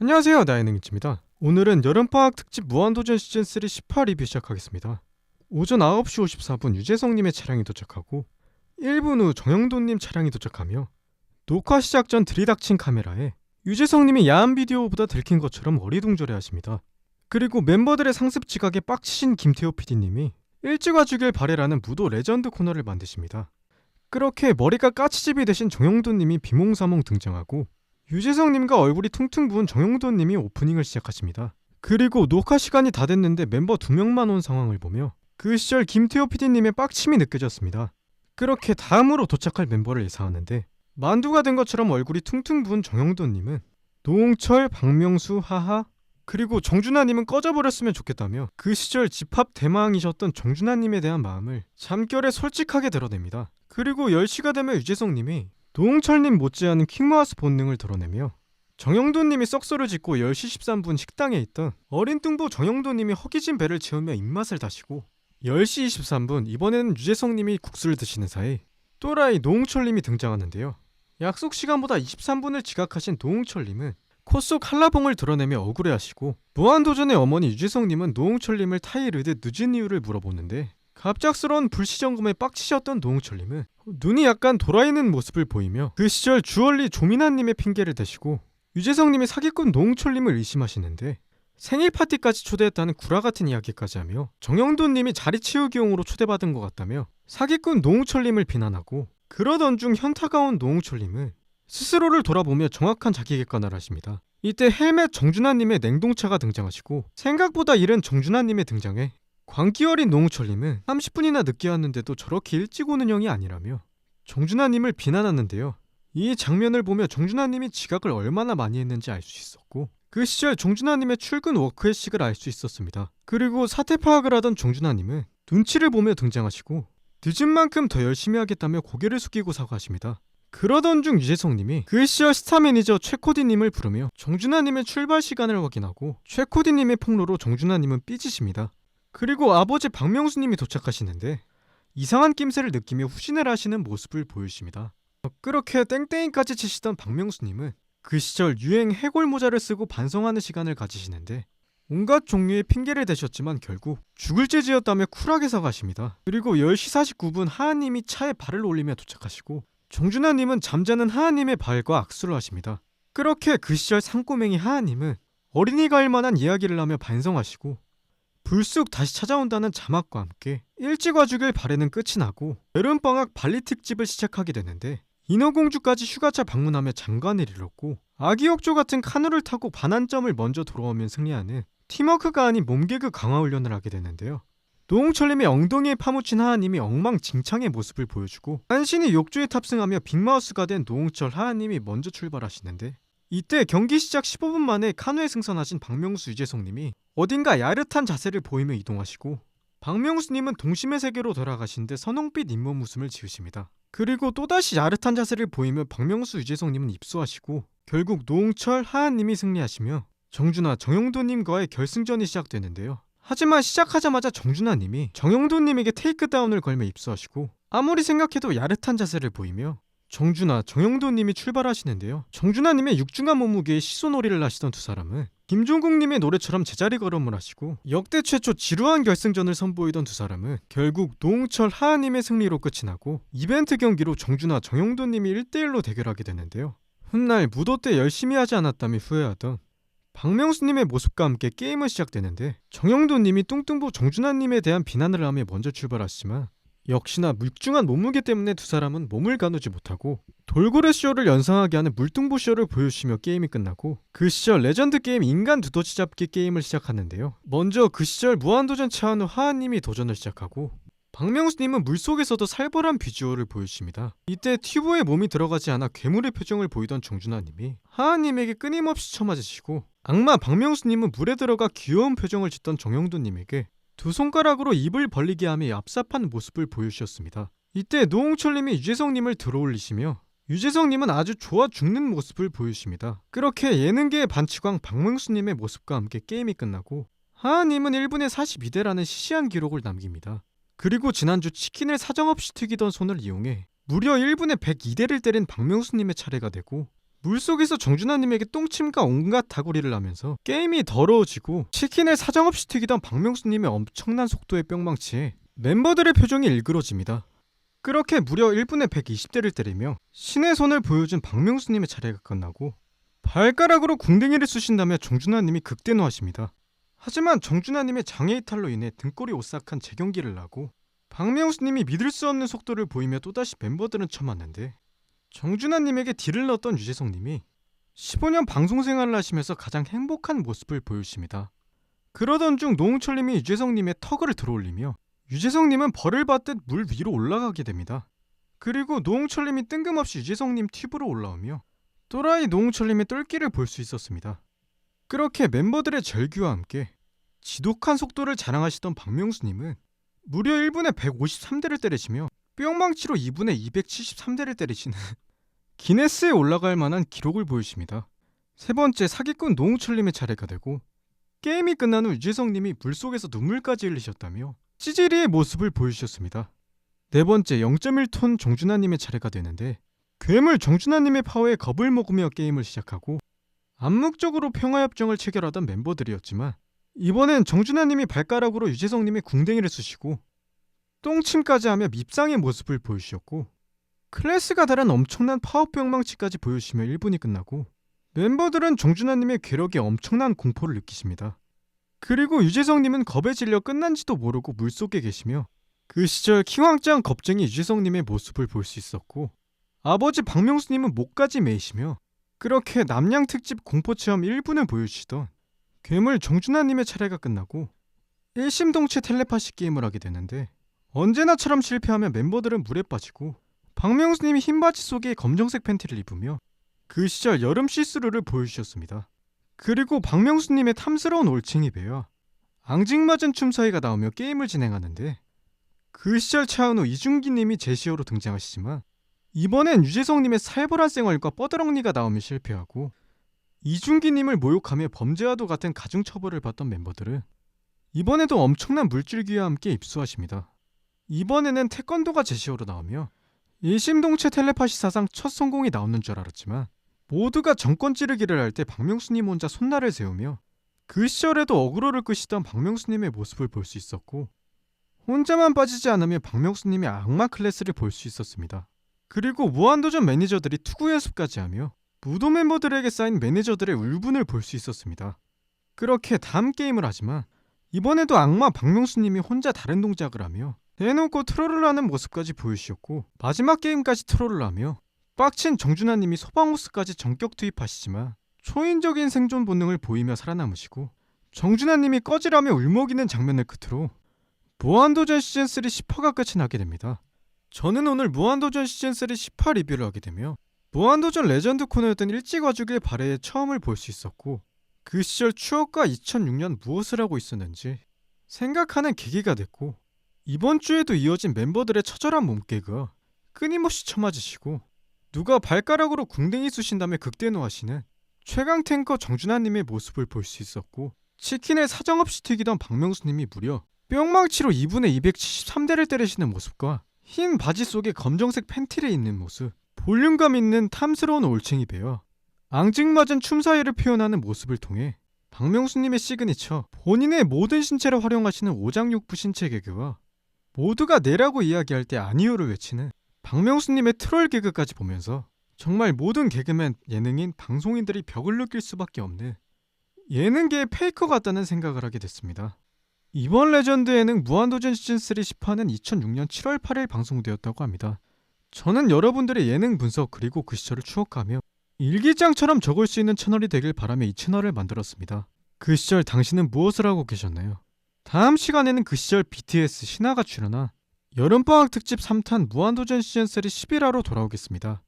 안녕하세요, 나인행입니다. 오늘은 여름방학 특집 무한도전 시즌3 18 리뷰 시작하겠습니다. 오전 9시 54분 유재석님의 차량이 도착하고 1분 후 정영돈님 차량이 도착하며 녹화 시작 전 들이닥친 카메라에 유재석님이 야한 비디오보다 들킨 것처럼 어리둥절해 하십니다. 그리고 멤버들의 상습 지각에 빡치신 김태호 PD님이 일찍 와주길 바래라는 무도 레전드 코너를 만드십니다. 그렇게 머리가 까치집이 되신 정영돈님이 비몽사몽 등장하고 유재석님과 얼굴이 퉁퉁 부은 정영돈님이 오프닝을 시작하십니다. 그리고 녹화 시간이 다 됐는데 멤버 2명만 온 상황을 보며 그 시절 김태호 PD님의 빡침이 느껴졌습니다. 그렇게 다음으로 도착할 멤버를 예상하는데 만두가 된 것처럼 얼굴이 퉁퉁 부은 정영돈님은 노홍철, 박명수, 하하 그리고 정준하님은 꺼져버렸으면 좋겠다며 그 시절 집합 대망이셨던 정준하님에 대한 마음을 잠결에 솔직하게 드러냅니다. 그리고 10시가 되면 유재석님이 노홍철님 못지않은 퀵마우스 본능을 드러내며 정영돈님이 썩소를 짓고 10시 13분 식당에 있던 어린 뚱보 정영돈님이 허기진 배를 채우며 입맛을 다시고 10시 23분 이번에는 유재석님이 국수를 드시는 사이 또라이 노홍철님이 등장하는데요. 약속 시간보다 23분을 지각하신 노홍철님은 코 속 한라봉을 드러내며 억울해하시고 무한도전의 어머니 유재석님은 노홍철님을 타이르듯 늦은 이유를 물어보는데 갑작스러운 불시점검에 빡치셨던 노홍철님은 눈이 약간 돌아있는 모습을 보이며 그 시절 주얼리 조민아님의 핑계를 대시고 유재석님이 사기꾼 노홍철님을 의심하시는데 생일 파티까지 초대했다는 구라같은 이야기까지 하며 정영돈님이 자리 치우기용으로 초대받은 것 같다며 사기꾼 노홍철님을 비난하고 그러던 중 현타가 온 노홍철님은 스스로를 돌아보며 정확한 자기 객관을 하십니다. 이때 헬멧 정준하님의 냉동차가 등장하시고 생각보다 이른 정준하님의 등장에 광기 어린 노홍철님은 30분이나 늦게 왔는데도 저렇게 일찍 오는 형이 아니라며 정준하님을 비난하는데요. 이 장면을 보며 정준하님이 지각을 얼마나 많이 했는지 알 수 있었고 그 시절 정준하님의 출근 워크의식을 알 수 있었습니다. 그리고 사태 파악을 하던 정준하님은 눈치를 보며 등장하시고 늦은 만큼 더 열심히 하겠다며 고개를 숙이고 사과하십니다. 그러던 중 유재석님이 그 시절 스타 매니저 최코디님을 부르며 정준하님의 출발 시간을 확인하고 최코디님의 폭로로 정준하님은 삐지십니다. 그리고 아버지 박명수님이 도착하시는데 이상한 낌새를 느끼며 후진을 하시는 모습을 보여주십니다. 그렇게 땡땡이까지 치시던 박명수님은 그 시절 유행 해골 모자를 쓰고 반성하는 시간을 가지시는데 온갖 종류의 핑계를 대셨지만 결국 죽을 죄지었다며 쿨하게 사과하십니다. 그리고 10시 49분 하하님이 차에 발을 올리며 도착하시고 정준하님은 잠자는 하하님의 발과 악수를 하십니다. 그렇게 그 시절 상꼬맹이 하하님은 어린이가 할 만한 이야기를 하며 반성하시고 불쑥 다시 찾아온다는 자막과 함께 일찍 와주길 바라는 끝이 나고 여름방학 발리 특집을 시작하게 되는데 인어공주까지 휴가차 방문하며 장관을 이뤘고 아기역조 같은 카누를 타고 반환점을 먼저 돌아오면 승리하는 팀워크가 아닌 몸개그 강화 훈련을 하게 되는데요. 노홍철님의 엉덩이에 파묻힌 하하님이 엉망진창의 모습을 보여주고 간신히 욕조에 탑승하며 빅마우스가 된 노홍철 하하님이 먼저 출발하시는데 이때 경기 시작 15분 만에 카누에 승선하신 박명수 유재석님이 어딘가 야릇한 자세를 보이며 이동하시고 박명수님은 동심의 세계로 돌아가신 데 선홍빛 잇몸 웃음을 지으십니다. 그리고 또다시 야릇한 자세를 보이며 박명수 유재석님은 입수하시고 결국 노홍철 하하님이 승리하시며 정준하 정영돈님과의 결승전이 시작되는데요. 하지만 시작하자마자 정준하님이 정영돈님에게 테이크다운을 걸며 입수하시고 아무리 생각해도 야릇한 자세를 보이며 정준하, 정영돈님이 출발하시는데요. 정준하님의 육중한 몸무게에 시소놀이를 하시던 두 사람은 김종국님의 노래처럼 제자리 걸음을 하시고 역대 최초 지루한 결승전을 선보이던 두 사람은 결국 노홍철 하하님의 승리로 끝이 나고 이벤트 경기로 정준하, 정영돈님이 1대1로 대결하게 되는데요. 훗날 무도 때 열심히 하지 않았다며 후회하던 박명수님의 모습과 함께 게임은 시작되는데 정영돈님이 뚱뚱보 정준하님에 대한 비난을 하며 먼저 출발하시지만 역시나 물중한 몸무게 때문에 두 사람은 몸을 가누지 못하고 돌고래 쇼를 연상하게 하는 물뚱보 쇼를 보여주시며 게임이 끝나고 그 시절 레전드 게임 인간 두더지 잡기 게임을 시작하는데요. 먼저 그 시절 무한도전 차은우 하하님이 도전을 시작하고 박명수님은 물속에서도 살벌한 비주얼을 보여주십니다. 이때 튜브에 몸이 들어가지 않아 괴물의 표정을 보이던 정준하님이 하하님에게 끊임없이 쳐맞으시고 악마 박명수님은 물에 들어가 귀여운 표정을 짓던 정영돈님에게 두 손가락으로 입을 벌리게 하며 얍삽한 모습을 보여주셨습니다. 이때 노홍철님이 유재석님을 들어올리시며 유재석님은 아주 좋아 죽는 모습을 보여주십니다. 그렇게 예능계의 반치광 박명수님의 모습과 함께 게임이 끝나고 하하님은 1분에 42대라는 시시한 기록을 남깁니다. 그리고 지난주 치킨을 사정없이 튀기던 손을 이용해 무려 1분에 102대를 때린 박명수님의 차례가 되고 물속에서 정준하님에게 똥침과 온갖 다구리를 하면서 게임이 더러워지고 치킨을 사정없이 튀기던 박명수님의 엄청난 속도의 뿅망치에 멤버들의 표정이 일그러집니다. 그렇게 무려 1분에 120대를 때리며 신의 손을 보여준 박명수님의 차례가 끝나고 발가락으로 궁뎅이를 쑤신다며 정준하님이 극대노하십니다. 하지만 정준하님의 장애 이탈로 인해 등골이 오싹한 재경기를 나고 박명수님이 믿을 수 없는 속도를 보이며 또다시 멤버들은 쳐맞는데 정준하님에게 딜을 넣었던 유재석님이 15년 방송 생활을 하시면서 가장 행복한 모습을 보여주십니다. 그러던 중 노홍철님이 유재석님의 턱을 들어올리며 유재석님은 벌을 받듯 물 위로 올라가게 됩니다. 그리고 노홍철님이 뜬금없이 유재석님 튜브로 올라오며 또라이 노홍철님의 똘끼를 볼 수 있었습니다. 그렇게 멤버들의 절규와 함께 지독한 속도를 자랑하시던 박명수님은 무려 1분에 153대를 때리시며 뿅망치로 2분에 273대를 때리시는 기네스에 올라갈 만한 기록을 보여주십니다. 세 번째 사기꾼 노홍철님의 차례가 되고 게임이 끝난 후 유재석님이 물속에서 눈물까지 흘리셨다며 찌질이의 모습을 보여주셨습니다. 네 번째 0.1톤 정준하님의 차례가 되는데 괴물 정준하님의 파워에 겁을 먹으며 게임을 시작하고 암묵적으로 평화협정을 체결하던 멤버들이었지만 이번엔 정준하님이 발가락으로 유재석님의 궁뎅이를 쑤시고 똥침까지 하며 밉상의 모습을 보여주셨고 클래스가 다른 엄청난 파워병망치까지 보여주시며 1분이 끝나고 멤버들은 정준하님의 괴력에 엄청난 공포를 느끼십니다. 그리고 유재석님은 겁에 질려 끝난지도 모르고 물속에 계시며 그 시절 킹왕짱 겁쟁이 유재석님의 모습을 볼 수 있었고 아버지 박명수님은 목까지 메이시며 그렇게 남양 특집 공포체험 1분을 보여주시던 괴물 정준하님의 차례가 끝나고 일심동체 텔레파시 게임을 하게 되는데 언제나처럼 실패하며 멤버들은 물에 빠지고 박명수님이 흰 바지 속에 검정색 팬티를 입으며 그 시절 여름 시스루를 보여주셨습니다. 그리고 박명수님의 탐스러운 올챙이 배와 앙증맞은 춤사위가 나오며 게임을 진행하는데 그 시절 차은우 이준기님이 제시어로 등장하시지만 이번엔 유재석님의 살벌한 쌩얼과 뻐드렁니가 나오며 실패하고 이준기님을 모욕하며 범죄와도 같은 가중처벌을 받던 멤버들은 이번에도 엄청난 물줄기와 함께 입수하십니다. 이번에는 태권도가 제시어로 나오며 일심동체 텔레파시 사상 첫 성공이 나오는 줄 알았지만 모두가 정권 찌르기를 할 때 박명수님 혼자 손날을 세우며 그 시절에도 어그로를 끄시던 박명수님의 모습을 볼 수 있었고 혼자만 빠지지 않으며 박명수님의 악마 클래스를 볼 수 있었습니다. 그리고 무한도전 매니저들이 투구 연습까지 하며 무도 멤버들에게 쌓인 매니저들의 울분을 볼 수 있었습니다. 그렇게 다음 게임을 하지만 이번에도 악마 박명수님이 혼자 다른 동작을 하며 대놓고 트롤을 하는 모습까지 보여주셨고 마지막 게임까지 트롤을 하며 빡친 정준하님이 소방호스까지 전격 투입하시지만 초인적인 생존 본능을 보이며 살아남으시고 정준하님이 꺼지라며 울먹이는 장면을 끝으로 무한도전 시즌3 10화가 끝이 나게 됩니다. 저는 오늘 무한도전 시즌3 10화 리뷰를 하게 되며 무한도전 레전드 코너였던 일찍와주길 바래의 처음을 볼 수 있었고 그 시절 추억과 2006년 무엇을 하고 있었는지 생각하는 계기가 됐고 이번 주에도 이어진 멤버들의 처절한 몸개그가 끊임없이 쳐맞으시고 누가 발가락으로 궁뎅이 쑤신 다음에 극대노하시는 최강 탱커 정준하님의 모습을 볼 수 있었고 치킨을 사정없이 튀기던 박명수님이 무려 뿅망치로 2분에 273대를 때리시는 모습과 흰 바지 속에 검정색 팬티를 입는 모습 볼륨감 있는 탐스러운 올챙이 배와 앙증맞은 춤사위를 표현하는 모습을 통해 박명수님의 시그니처 본인의 모든 신체를 활용하시는 오장육부 신체 개그와 모두가 내라고 이야기할 때 아니요를 외치는 박명수님의 트롤 개그까지 보면서 정말 모든 개그맨, 예능인, 방송인들이 벽을 느낄 수밖에 없는 예능계의 페이커 같다는 생각을 하게 됐습니다. 이번 레전드 예능 무한도전 시즌3 10화는 2006년 7월 8일 방송되었다고 합니다. 저는 여러분들의 예능 분석 그리고 그 시절을 추억하며 일기장처럼 적을 수 있는 채널이 되길 바라며 이 채널을 만들었습니다. 그 시절 당신은 무엇을 하고 계셨나요? 다음 시간에는 그 시절 BTS 신화가 출연한 여름방학 특집 3탄 무한도전 시즌3 11화로 돌아오겠습니다.